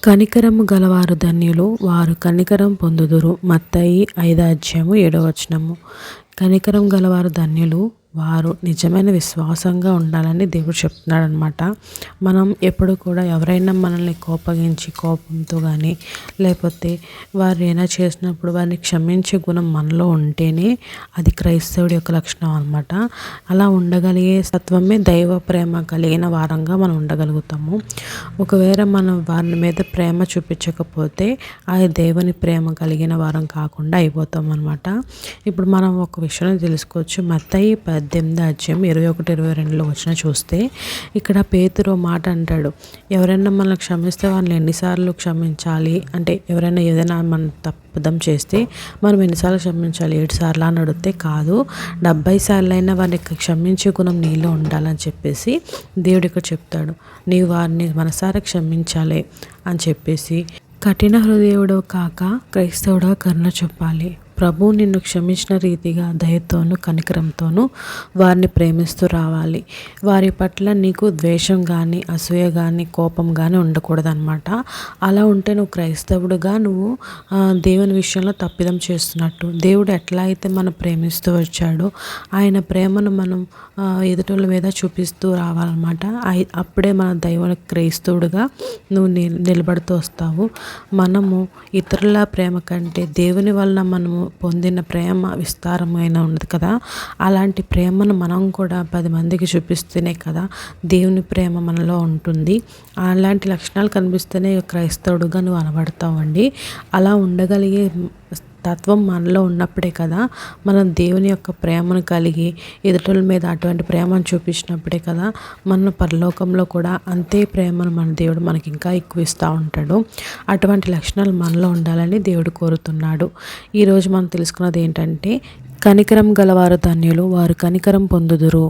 కనికరము గలవారు ధన్యులు, వారు కనికరం పొందుదురు. మత్తయి 5:7. కనికరం గలవారు ధన్యులు, వారు నిజమైన విశ్వాసంగా ఉండాలని దేవుడు చెప్తున్నాడు అనమాట. మనం ఎప్పుడు కూడా ఎవరైనా మనల్ని కోపగించి కోపంతో కానీ లేకపోతే వారు ఏమైనా చేసినప్పుడు వారిని క్షమించే గుణం మనలో ఉంటేనే అది క్రైస్తవుడి యొక్క లక్షణం అనమాట. అలా ఉండగలిగే సత్వమే దైవ ప్రేమ కలిగిన వారంగా మనం ఉండగలుగుతాము. ఒకవేళ మనం వారి మీద ప్రేమ చూపించకపోతే అది దేవుని ప్రేమ కలిగిన వారం కాకుండా అయిపోతాం అనమాట. ఇప్పుడు మనం ఒక విషయం తెలుసుకోవచ్చు. మత్తయి 18:21-22 వచ్చిన చూస్తే ఇక్కడ పేతురు మాట అంటాడు, ఎవరైనా మనల్ని క్షమిస్తే వాళ్ళని ఎన్నిసార్లు క్షమించాలి అంటే, ఎవరైనా ఏదైనా మన తప్పుదం చేస్తే మనం ఎన్నిసార్లు క్షమించాలి, 7 సార్లు అని అడిగితే కాదు, 70 సార్లు అయినా వారిని క్షమించే గుణం నీలో ఉండాలని చెప్పేసి దేవుడు ఇక్కడ చెప్తాడు. నీవు వారిని మనసారా క్షమించాలి అని చెప్పేసి, కఠిన హృదయుడు కాక క్రైస్తవుడుగా కరుణ చూపాలి. ప్రభు నిన్ను క్షమించిన రీతిగా దయతోనూ కనికరంతోనూ వారిని ప్రేమిస్తూ రావాలి. వారి పట్ల నీకు ద్వేషం కానీ అసూయ కానీ కోపం కానీ ఉండకూడదన్నమాట. అలా ఉంటే నువ్వు క్రైస్తవుడుగా నువ్వు దేవుని విషయంలో తప్పిదం చేస్తున్నట్టు. దేవుడు ఎట్లా అయితే మనం ప్రేమిస్తూ వచ్చాడో ఆయన ప్రేమను మనం ఎదుటోళ్ళ మీద చూపిస్తూ రావాలన్నమాట. అప్పుడే మన దైవ క్రైస్తవుడుగా నువ్వు నిలబడుతూ వస్తావు. మనము ఇతరుల ప్రేమ కంటే దేవుని వలన మనము పొందిన ప్రేమ విస్తారమైన ఉంది కదా, అలాంటి ప్రేమను మనం కూడా 10 మందికి చూపిస్తేనే కదా దేవుని ప్రేమ మనలో ఉంటుంది. అలాంటి లక్షణాలు కనిపిస్తేనే క్రైస్తవుడుగా నువ్వు అనబడతావండి. అలా ఉండగలిగే తత్వం మనలో ఉన్నప్పుడే కదా మనం దేవుని యొక్క ప్రేమను కలిగి ఎదుటల మీద అటువంటి ప్రేమను చూపించినప్పుడే కదా మన పరలోకంలో కూడా అంతే ప్రేమను మన దేవుడు మనకి ఇంకా ఎక్కువ ఇస్తూ ఉంటాడు. అటువంటి లక్షణాలు మనలో ఉండాలని దేవుడు కోరుతున్నాడు. ఈరోజు మనం తెలుసుకున్నది ఏంటంటే, కనికరం గలవారు ధన్యులు, వారు కనికరం పొందుదురు.